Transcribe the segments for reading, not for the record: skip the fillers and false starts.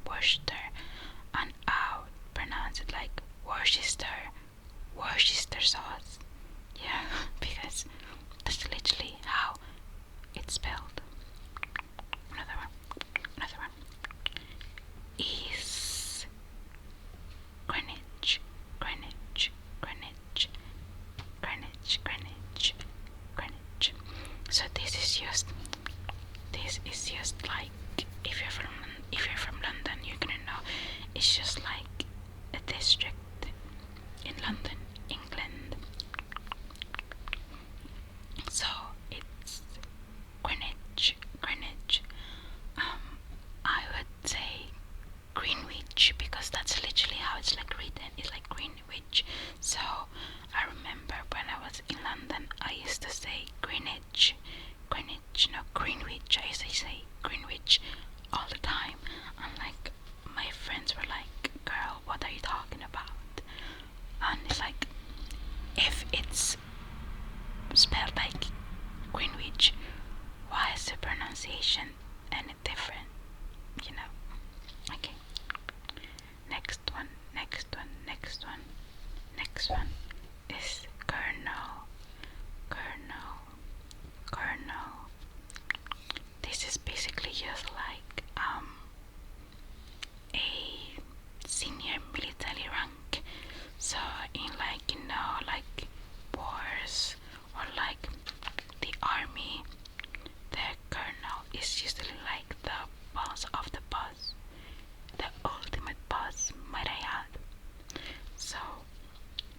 Worcester, and I would pronounce it like Worcester sauce. Yeah, because that's literally how it's spelled. Another one. Is Greenwich. So this is just like, if you're from London, you're gonna know it's just like a district in London, England. So it's Greenwich. I would say Greenwich because that's literally how it's like written. It's like Greenwich. So I remember when I was in London, I used to say Greenwich, no Greenwich. I used to say Greenwich all the time, and like my friends were like, "Girl, what are you talking about?" And it's like, if it's spelled like Greenwich, why is the pronunciation any different? You know? Okay. Next one is Colonel. This is basically just like a senior military rank. So in like, like wars or like the army, the colonel is usually like the boss of the boss, the ultimate boss, might I add. So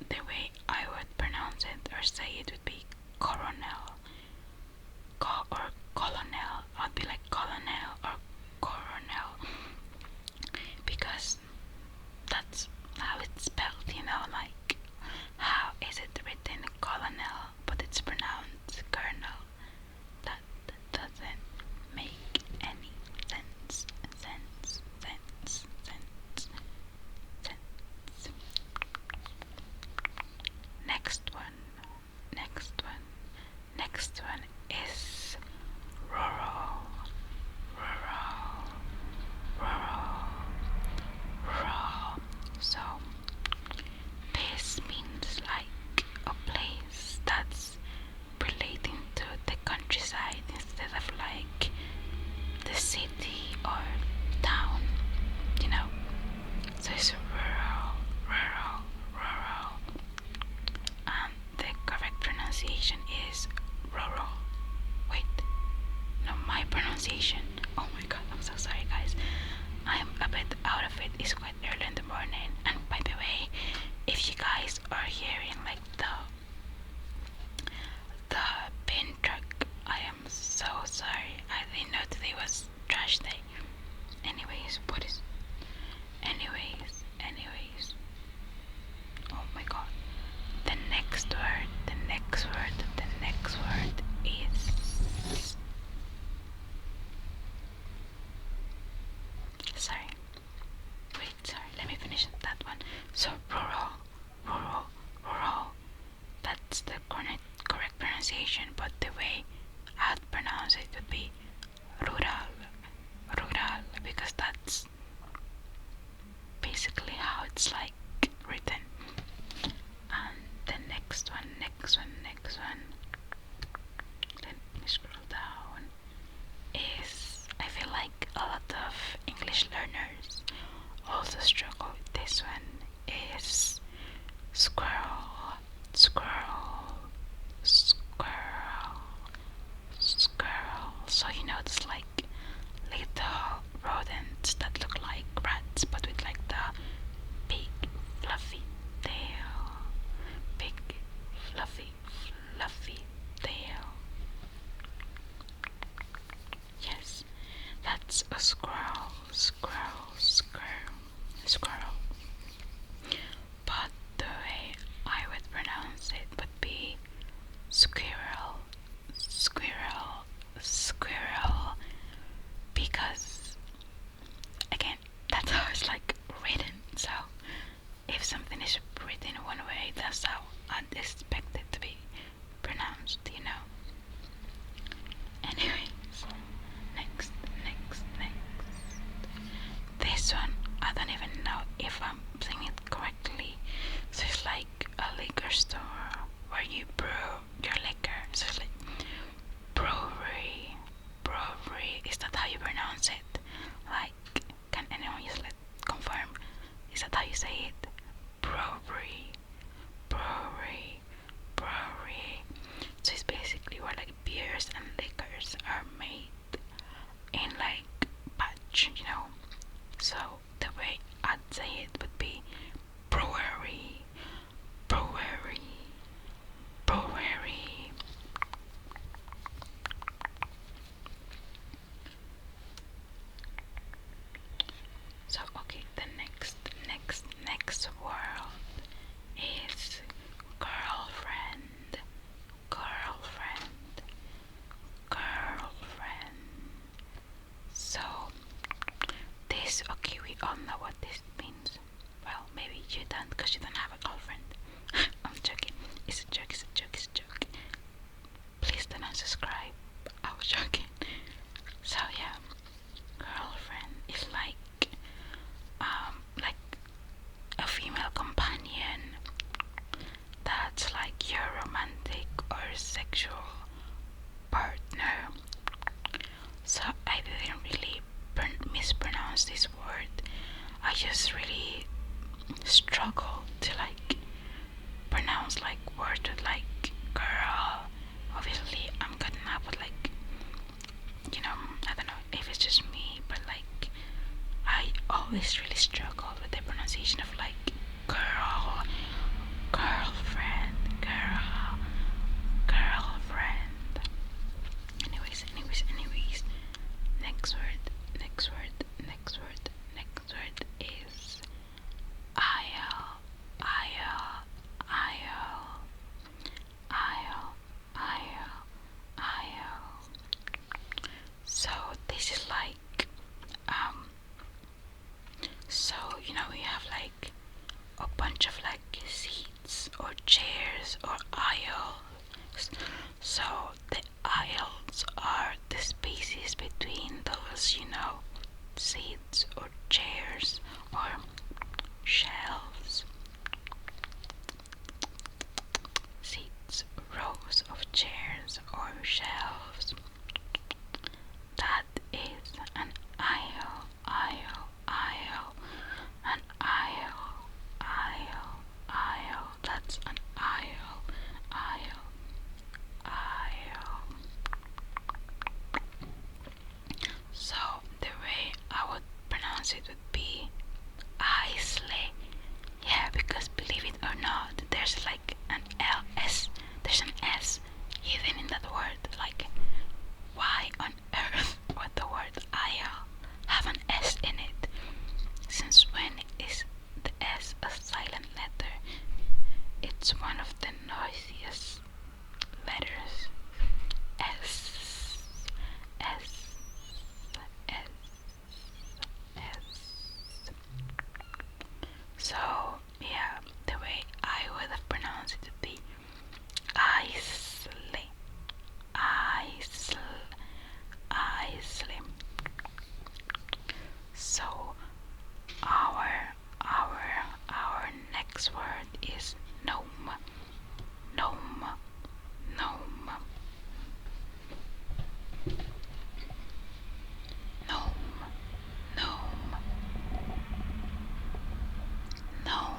the way I would pronounce it or say it would be coronel, or colonel. I'd be like colonel or coronel, because that's how it's spelled, like how is it written colonel but it's pronounced colonel. That doesn't make any sense. Next one is rural. So this means like a place that's relating to the countryside instead of like the city or town, So it's rural. And the correct pronunciation is rural. Wait, no, my pronunciation. Oh my god, I'm so sorry, guys. I'm a bit out of it. It's quite early in the morning. And by the way, if you guys are hearing like the bin truck, I am so sorry. I didn't know today was trash day. Anyways. Oh my god. The next word is, sorry, let me finish that one. So rural, that's the correct pronunciation, but the way I'd pronounce it would be rural, because that's basically how it's like written. And the next one, let me scroll down, is, I feel like a lot of English learners also struggle with this one, is squirrel. So it's like little rodents that look like rats, but with like the big fluffy tail. Yes, that's a squirrel. But the way I would pronounce it would be squirrel, because again, that's how it's like written. So if something is written one way, that's how I'd expect it to be pronounced, Anyways, next. pronounce it? Like, can anyone just confirm? Is that how you say it? Brewery, brewery, brewery. So it's basically where like beers and liquors are made in like batch, you know. So the way I'd say it would be brewery, brewery, brewery. So okay, the next word is girlfriend, girlfriend, girlfriend. So this, okay, we all know what this means. Well, maybe you don't because you don't have a girlfriend. I'm joking. It's a joke, it's a joke, it's a joke. Please don't unsubscribe. I was joking. So yeah, girlfriend is like a female companion that's like your romantic or sexual partner. So I didn't really mispronounce this word. I just really struggle to like pronounce like words with like girl. Obviously I'm cutting up with like, you know, I don't know if it's just me, but like I always really struggle with the pronunciation of like girl, girlfriend, girl, girlfriend. Anyways, next word, next word, next word, next word is aisle, aisle, aisle, aisle, aisle, aisle. So this is like so you know we have like a bunch of like seats or chairs or aisles. So the aisles are the spaces between those, you know, seats or chairs or shelves. Seats, rows of chairs or shelves. That is an aisle, aisle, aisle, an aisle, aisle, aisle. That's an aisle, aisle, aisle. So the way I would pronounce it would be Isley. Yeah, because believe it or not, there's like an LS. There's an S hidden in that word. Like, why on earth would the word aisle have an S in it? Since when is the S a silent letter? It's one of the noisiest letters. S, S, S, S. So, yeah, the way I would have pronounced it would be Isley, Isley, Isley. So, our next word is gnome, gnome, gnome, gnome, gnome, gnome,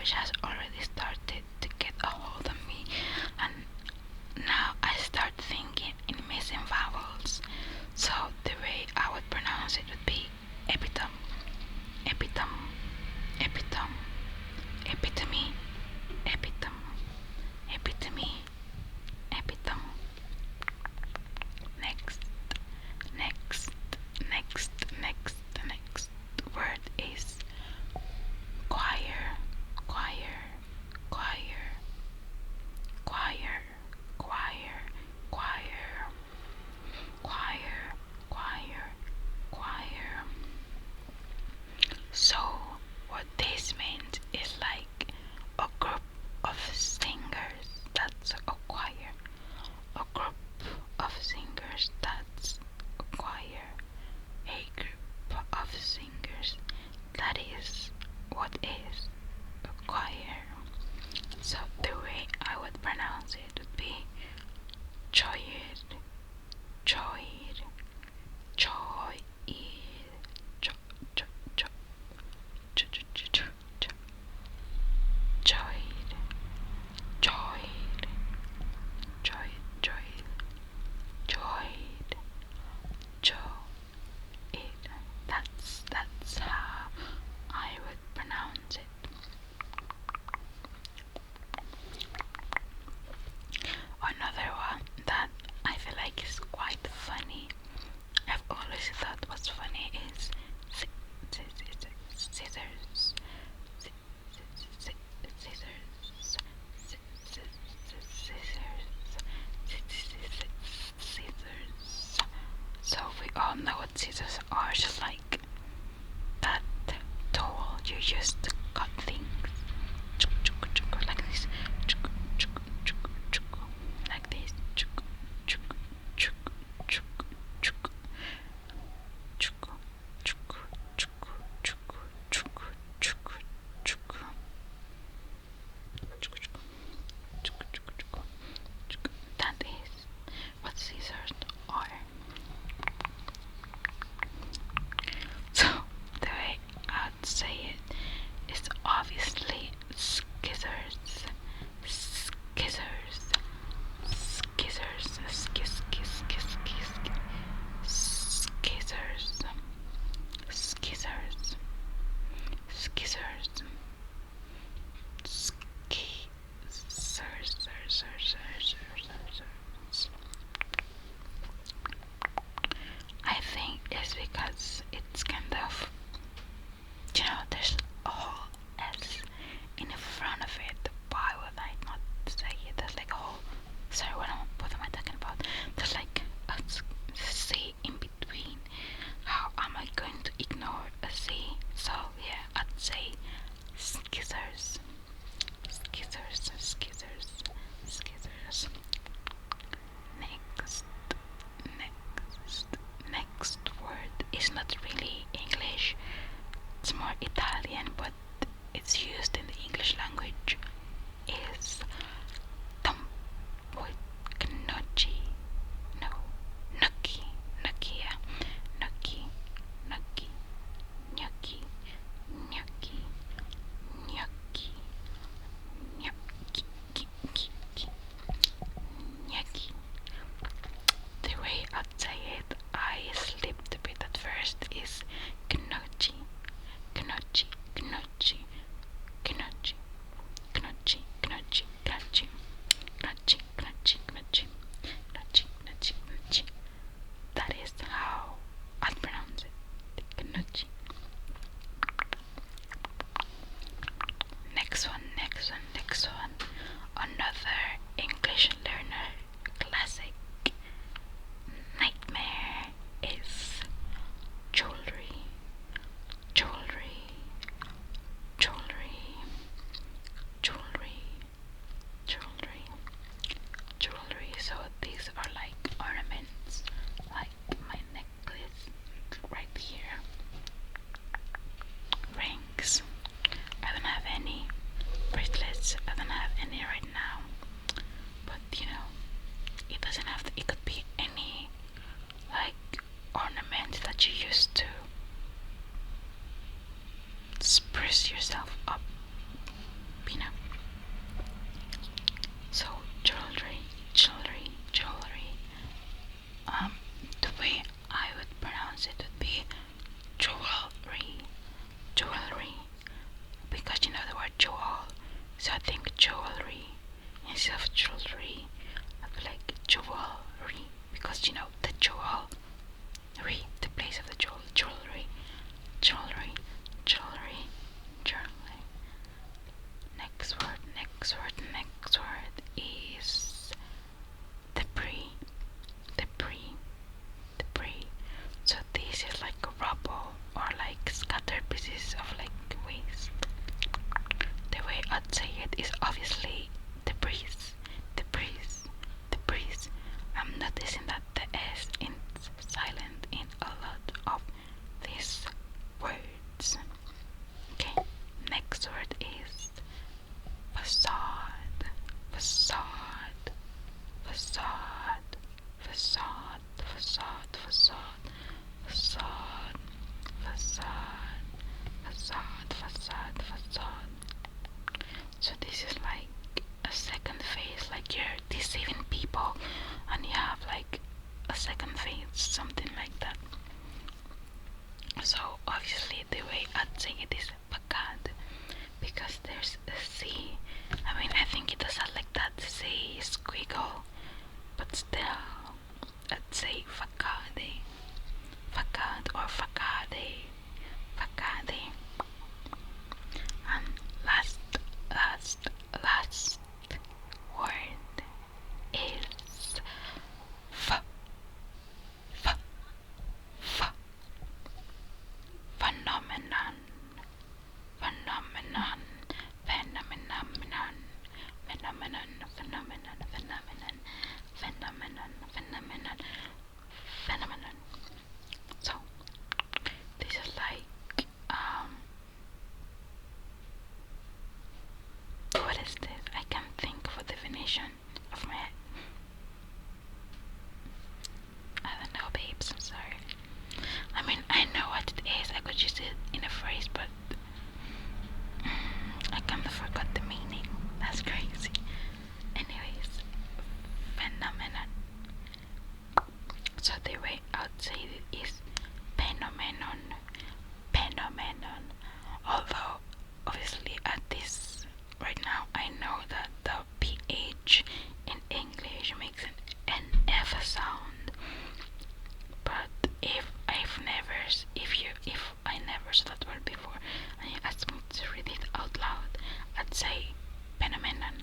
language has already started to get a hold of me, and now I start thinking in missing vowels. So the way I would pronounce it would be epitome, epitome, epitome, epitome, epitome, epitome, epitome. Next, next, next, next, next word is choir, choir, choir, choir, choir, choir, choir, choir, choir. So what this means is like a group of singers, that's a choir. A group of singers, that's a choir. A group of singers, that is what is a choir. So the way I would pronounce it would be choir, choir, choir, cho, cho, cho, cho, cho, cho, cho, cho, choir, choir, choir, choir, choir, cho, it. That's how I would pronounce it. Another one that I feel like is quite funny, I've always thought what's funny is scissors, scissors. So we all know what scissors are, just like that tool you use to cut things. Like this. Like this. That is what scissors are. So the way I'd say it is obviously skizzers, skizzers, skizzers, skizzers, skizzers, skizzers, I think it's because it's kind of, there's a whole S in the front of it. Why would I not say it? There's like a whole, sorry, what am I talking about? There's like a C in between. How am I going to ignore a C? So yeah, I'd say skizzers, skizzers, skizzers, skizzers. Next word is not really English. It's more Italian, but it's used in the English language. Is gnocchi. No, gnocchi, gnocchi, yeah, gnocchi, gnocchi, gnocchi, gnocchi, gnocchi, gnocchi, gnocchi. The way I'd say it, I slipped a bit at first, is gnocchi, gnocchi, gnocchi, gnocchi, gnocchi, gnocchi, gnocchi, gnocchi, gnocchi, gnocchi, gnocchi, gnocchi, gnocchi. That is how I'd pronounce it, gnocchi. Next one. Another English learner classic nightmare is jewelry, jewelry, jewelry, jewelry, jewelry, jewelry. So these are like ornaments, like my necklace right here, rings. I don't have any bracelets. I don't have any right now, but it doesn't have to. It could be any like ornament that you use to spruce yourself up. Filipino. So jewelry, jewelry, jewelry. The way I would pronounce it would be jewelry, jewelry, because you know the word jewel, so I think jewelry instead of jewelry. I feel like jewelry because you know the jewel, the place of the jewel, jewelry, jewelry, jewelry, jewelry. Next word, next word, next word is debris, debris, debris. So this is like rubble or like scattered pieces of like waste. The way I'd say it is obviously debris, debris, debris. I'm noticing that the S is silent in a lot of these words. Okay, next word is facade, facade, facade, facade, facade, facade, facade, facade, facade, facade, facade. So this is like a second phase, like you're deceiving people and you have like a second phase, something like that. So obviously the way I'd say it is facade because there's a C. I mean I think it does have like that C squiggle, but still I'd say facade, facade or facade, facade. And last word is f, f, f, phenomenon, phenomenon, phenomenon, phenomenon, phenomenon, phenomenon, phenomenon, phenomenon, phenomenon. So this is like what is this? I can't think of a definition of my head. I don't know, babes, I'm sorry. I mean, I know what it is. I could use it in a phrase, but I kind of forgot the meaning. That's crazy. Anyways, phenomenon. So the way I would say it is phenomenon, phenomenon. Although, obviously, at this right now, I know that the PH in English makes an F sound. But if I never saw that word before and you asked me to read it out loud, I'd say phenomenon.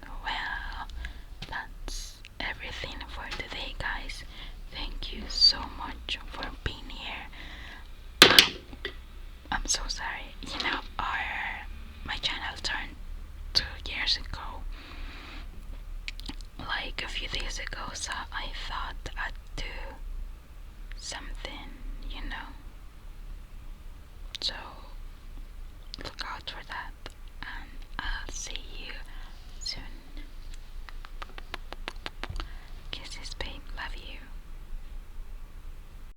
Well, that's everything for today, guys. Thank you so much for being here. I'm so sorry. You know, my channel turned 2 years ago, like a few days ago, so I thought I'd do something